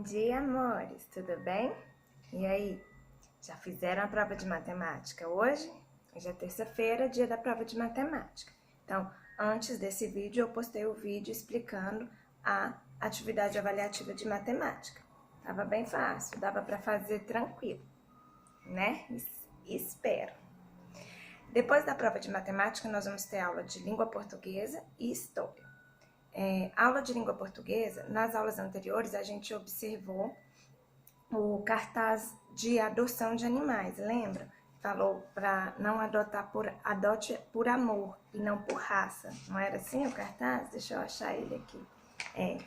dia, amores, tudo bem? E aí, já fizeram a prova de matemática hoje? Hoje é terça-feira, dia da prova de matemática. Então, antes desse vídeo, eu postei o vídeo explicando a atividade avaliativa de matemática. Tava bem fácil, dava para fazer tranquilo, né? Espero. Depois da prova de matemática, nós vamos ter aula de língua portuguesa e história. Aula de língua portuguesa, nas aulas anteriores a gente observou o cartaz de adoção de animais, lembra? Falou para não adotar adote por amor e não por raça. Não era assim o cartaz? Deixa eu achar ele aqui.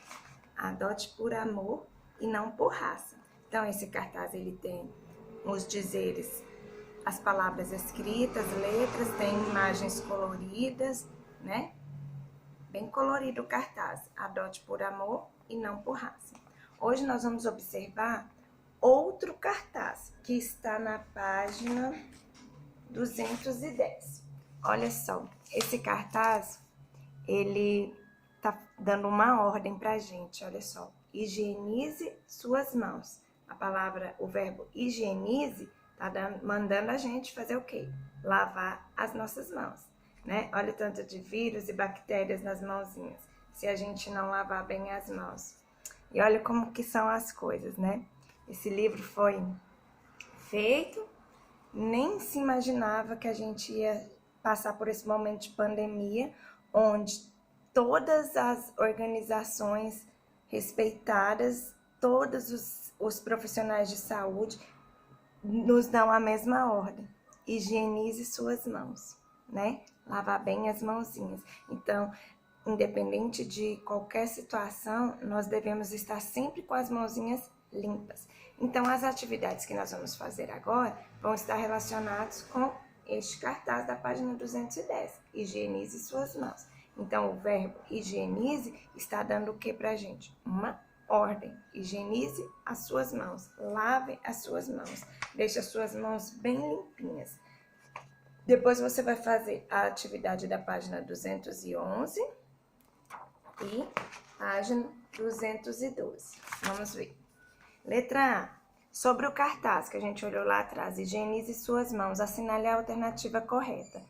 Adote por amor e não por raça. Então esse cartaz ele tem os dizeres, as palavras escritas, letras, tem imagens coloridas, né? Bem colorido o cartaz, adote por amor e não por raça. Hoje nós vamos observar outro cartaz que está na página 210. Olha só, esse cartaz, ele tá dando uma ordem pra gente, olha só. Higienize suas mãos. A palavra, o verbo higienize, tá mandando a gente fazer o quê? Lavar as nossas mãos. Né? Olha o tanto de vírus e bactérias nas mãozinhas, se a gente não lavar bem as mãos. E olha como que são as coisas, né? Esse livro foi feito, nem se imaginava que a gente ia passar por esse momento de pandemia, onde todas as organizações respeitadas, todos os profissionais de saúde nos dão a mesma ordem: higienize suas mãos, né? Lavar bem as mãozinhas. Então, independente de qualquer situação, nós devemos estar sempre com as mãozinhas limpas. Então, as atividades que nós vamos fazer agora vão estar relacionadas com este cartaz da página 210. Higienize suas mãos. Então, o verbo higienize está dando o que pra gente? Uma ordem. Higienize as suas mãos. Lave as suas mãos. Deixe as suas mãos bem limpinhas. Depois você vai fazer a atividade da página 211 e página 212. Vamos ver. Letra A. Sobre o cartaz que a gente olhou lá atrás, higienize suas mãos, assinale a alternativa correta.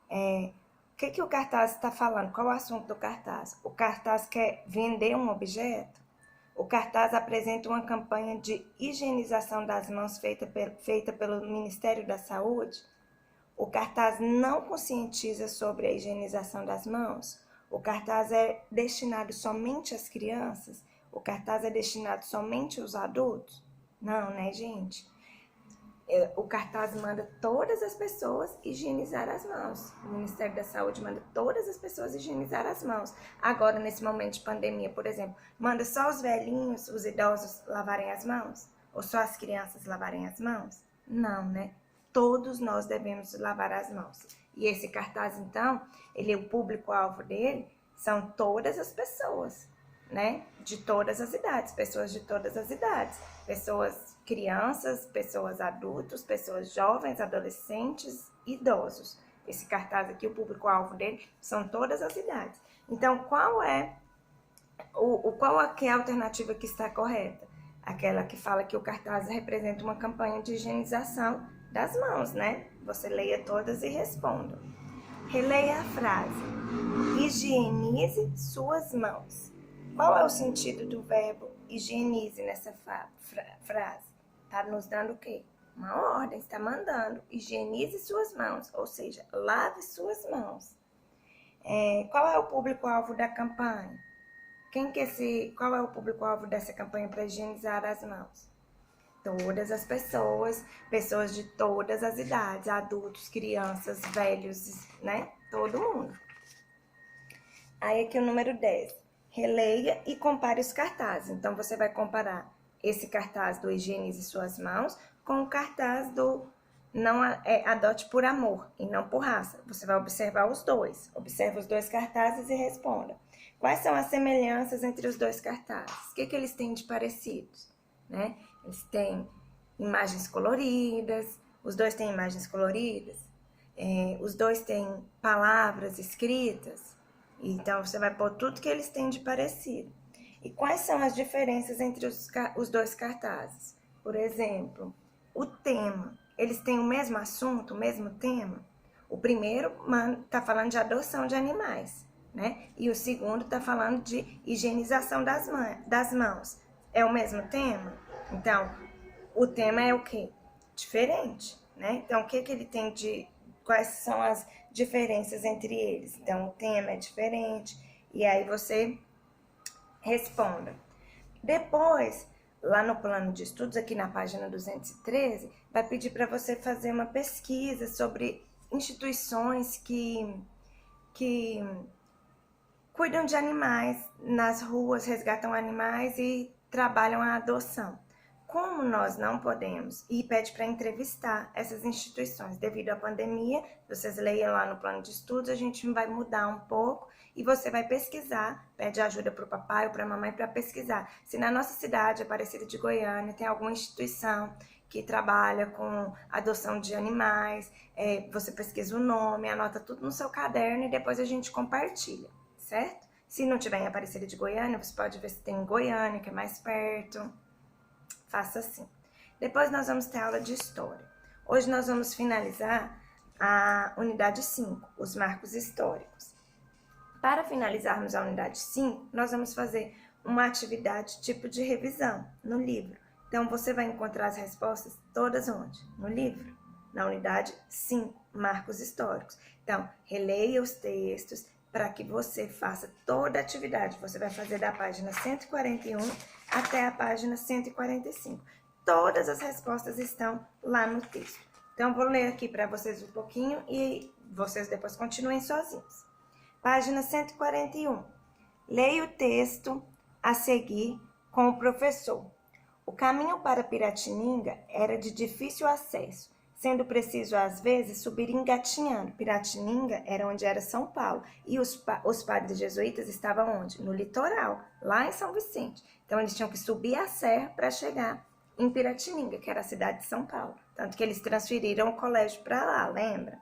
O que o cartaz está falando? Qual o assunto do cartaz? O cartaz quer vender um objeto? O cartaz apresenta uma campanha de higienização das mãos feita pelo Ministério da Saúde? O cartaz não conscientiza sobre a higienização das mãos? O cartaz é destinado somente às crianças? O cartaz é destinado somente aos adultos? Não, né, gente? O cartaz manda todas as pessoas higienizar as mãos. O Ministério da Saúde manda todas as pessoas higienizar as mãos. Agora, nesse momento de pandemia, por exemplo, manda só os velhinhos, os idosos lavarem as mãos? Ou só as crianças lavarem as mãos? Não, né? Todos nós devemos lavar as mãos. E esse cartaz, então, o público-alvo dele são todas as pessoas, né? De todas as idades, pessoas de todas as idades. Pessoas crianças, pessoas adultos, pessoas jovens, adolescentes, idosos. Esse cartaz aqui, o público-alvo dele são todas as idades. Então, qual é a alternativa que está correta? Aquela que fala que o cartaz representa uma campanha de higienização das mãos, né? Você leia todas e responda. Releia a frase. Higienize suas mãos. Qual é o sentido do verbo higienize nessa frase? Está nos dando o quê? Uma ordem, está mandando. Higienize suas mãos, ou seja, lave suas mãos. Qual é o público-alvo da campanha? Qual é o público-alvo dessa campanha para higienizar as mãos? Todas as pessoas, pessoas de todas as idades, adultos, crianças, velhos, né? Todo mundo. Aí aqui o número 10. Releia e compare os cartazes. Então, você vai comparar esse cartaz do higienize suas mãos com o cartaz do adote por amor e não por raça. Você vai observar os dois. Observa os dois cartazes e responda. Quais são as semelhanças entre os dois cartazes? O que eles têm de parecidos? Né? Eles têm imagens coloridas, os dois têm imagens coloridas, os dois têm palavras escritas, então você vai pôr tudo que eles têm de parecido. E quais são as diferenças entre os dois cartazes? Por exemplo, o tema. Eles têm o mesmo assunto, o mesmo tema? O primeiro está falando de adoção de animais, né? E o segundo está falando de higienização das mãos. É o mesmo tema? Então, o tema é o quê? Diferente, né? Então, o que ele tem de... Quais são as diferenças entre eles? Então, o tema é diferente. E aí você responda. Depois, lá no plano de estudos, aqui na página 213, vai pedir para você fazer uma pesquisa sobre instituições que cuidam de animais nas ruas, resgatam animais e trabalham a adoção. Como nós não podemos, e pede para entrevistar essas instituições devido à pandemia, vocês leiam lá no plano de estudos, a gente vai mudar um pouco e você vai pesquisar, pede ajuda para o papai ou para a mamãe para pesquisar. Se na nossa cidade, Aparecida de Goiânia, tem alguma instituição que trabalha com adoção de animais, você pesquisa o nome, anota tudo no seu caderno e depois a gente compartilha, certo? Se não tiver em Aparecida de Goiânia, você pode ver se tem em Goiânia, que é mais perto. Faça assim. Depois nós vamos ter aula de História. Hoje nós vamos finalizar a unidade 5, os marcos históricos. Para finalizarmos a unidade 5, nós vamos fazer uma atividade tipo de revisão no livro. Então, você vai encontrar as respostas todas onde? No livro, na unidade 5, marcos históricos. Então, releia os textos para que você faça toda a atividade. Você vai fazer da página 141 até a página 145. Todas as respostas estão lá no texto. Então, vou ler aqui para vocês um pouquinho e vocês depois continuem sozinhos. Página 141. Leia o texto a seguir com o professor. O caminho para Piratininga era de difícil acesso, sendo preciso às vezes subir engatinhando. Piratininga era onde era São Paulo e os padres jesuítas estavam onde? No litoral, lá em São Vicente. Então eles tinham que subir a serra para chegar em Piratininga, que era a cidade de São Paulo. Tanto que eles transferiram o colégio para lá, lembra?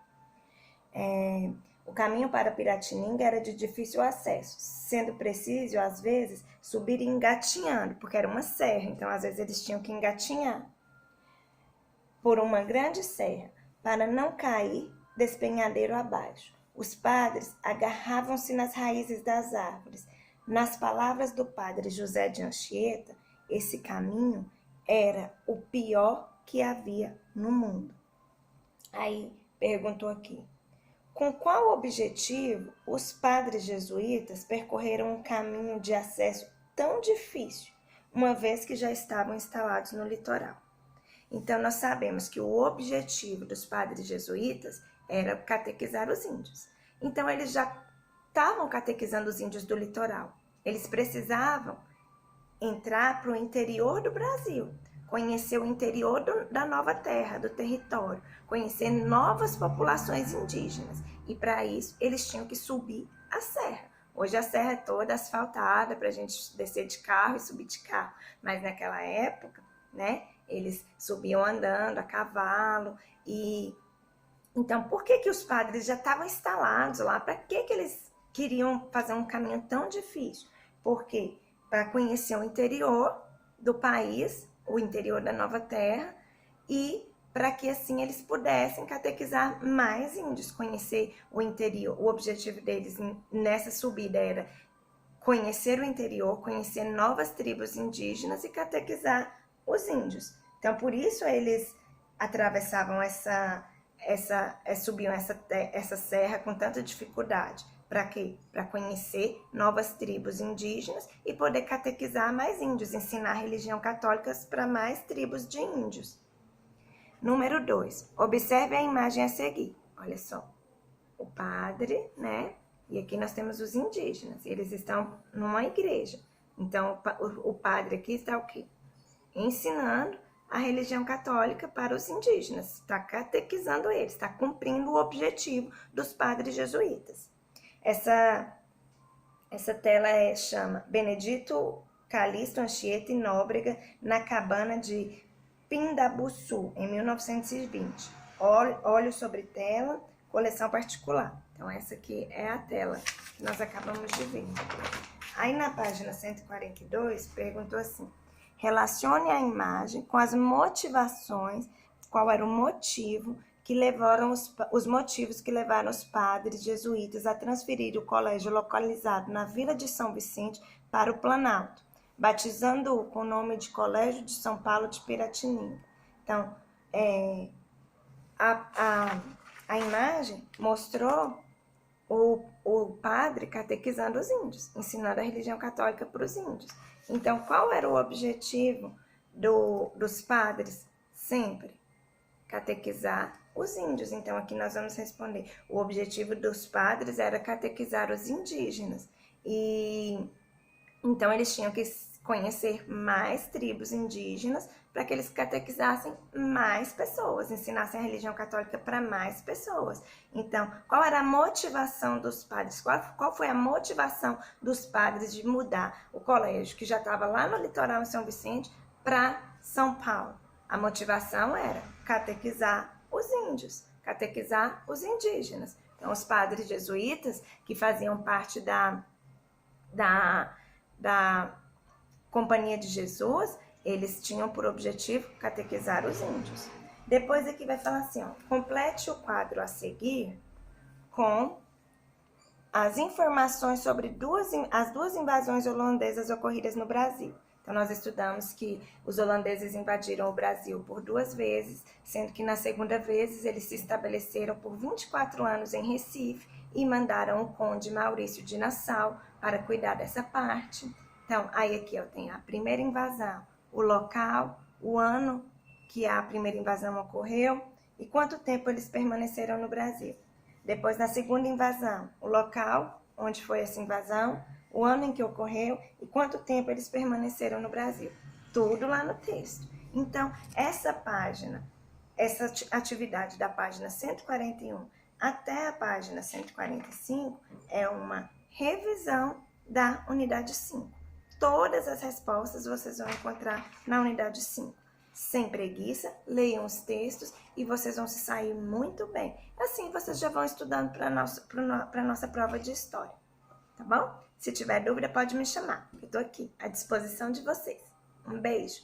O caminho para Piratininga era de difícil acesso, sendo preciso, às vezes, subir engatinhando, porque era uma serra, então às vezes eles tinham que engatinhar por uma grande serra, para não cair despenhadeiro abaixo. Os padres agarravam-se nas raízes das árvores. Nas palavras do padre José de Anchieta, esse caminho era o pior que havia no mundo. Aí perguntou aqui: com qual objetivo os padres jesuítas percorreram um caminho de acesso tão difícil, uma vez que já estavam instalados no litoral? Então, nós sabemos que o objetivo dos padres jesuítas era catequizar os índios. Então, eles já estavam catequizando os índios do litoral. Eles precisavam entrar para o interior do Brasil, conhecer o interior da nova terra, do território, conhecer novas populações indígenas. E para isso, eles tinham que subir a serra. Hoje a serra é toda asfaltada para a gente descer de carro e subir de carro. Mas naquela época, né, eles subiam andando a cavalo. E então, por que os padres já estavam instalados lá? Para que eles queriam fazer um caminho tão difícil? Porque para conhecer o interior do país, o interior da nova terra, e para que assim eles pudessem catequizar mais índios, conhecer o interior. O objetivo deles nessa subida era conhecer o interior, conhecer novas tribos indígenas e catequizar os índios. Então, por isso eles atravessavam subiam essa serra com tanta dificuldade. Para quê? Para conhecer novas tribos indígenas e poder catequizar mais índios, ensinar a religião católica para mais tribos de índios. Número 2. Observe a imagem a seguir. Olha só. O padre, né? E aqui nós temos os indígenas. Eles estão numa igreja. Então, o padre aqui está o quê? Ensinando a religião católica para os indígenas. Está catequizando eles. Está cumprindo o objetivo dos padres jesuítas. Essa tela chama Benedito Calixto Anchieta e Nóbrega na cabana de Pindabuçu, em 1920. Óleo sobre tela, coleção particular. Então, essa aqui é a tela que nós acabamos de ver. Aí na página 142, perguntou assim: relacione a imagem com as motivações, qual era o motivo que levaram os motivos que levaram os padres jesuítas a transferir o colégio localizado na Vila de São Vicente para o Planalto, batizando-o com o nome de Colégio de São Paulo de Piratininga. Então, a imagem mostrou o padre catequizando os índios, ensinando a religião católica para os índios. Então, qual era o objetivo dos padres? Sempre catequizar os índios. Então, aqui nós vamos responder. O objetivo dos padres era catequizar os indígenas. E então, eles tinham que conhecer mais tribos indígenas para que eles catequizassem mais pessoas, ensinassem a religião católica para mais pessoas. Então, qual era a motivação dos padres? Qual foi a motivação dos padres de mudar o colégio, que já estava lá no litoral em São Vicente, para São Paulo? A motivação era catequizar os índios, catequizar os indígenas. Então, os padres jesuítas, que faziam parte da Companhia de Jesus, eles tinham por objetivo catequizar os índios. Depois aqui vai falar assim, ó, complete o quadro a seguir com as informações sobre as duas invasões holandesas ocorridas no Brasil. Então, nós estudamos que os holandeses invadiram o Brasil por 2 vezes, sendo que na segunda vez eles se estabeleceram por 24 anos em Recife e mandaram o conde Maurício de Nassau para cuidar dessa parte. Então, aí aqui eu tenho a primeira invasão, o local, o ano que a primeira invasão ocorreu e quanto tempo eles permaneceram no Brasil. Depois, na segunda invasão, o local onde foi essa invasão, o ano em que ocorreu e quanto tempo eles permaneceram no Brasil. Tudo lá no texto. Então, essa página, essa atividade da página 141 até a página 145 é uma revisão da unidade 5. Todas as respostas vocês vão encontrar na unidade 5. Sem preguiça, leiam os textos e vocês vão se sair muito bem. Assim vocês já vão estudando para a nossa prova de história. Tá bom? Se tiver dúvida, pode me chamar. Eu estou aqui à disposição de vocês. Um beijo!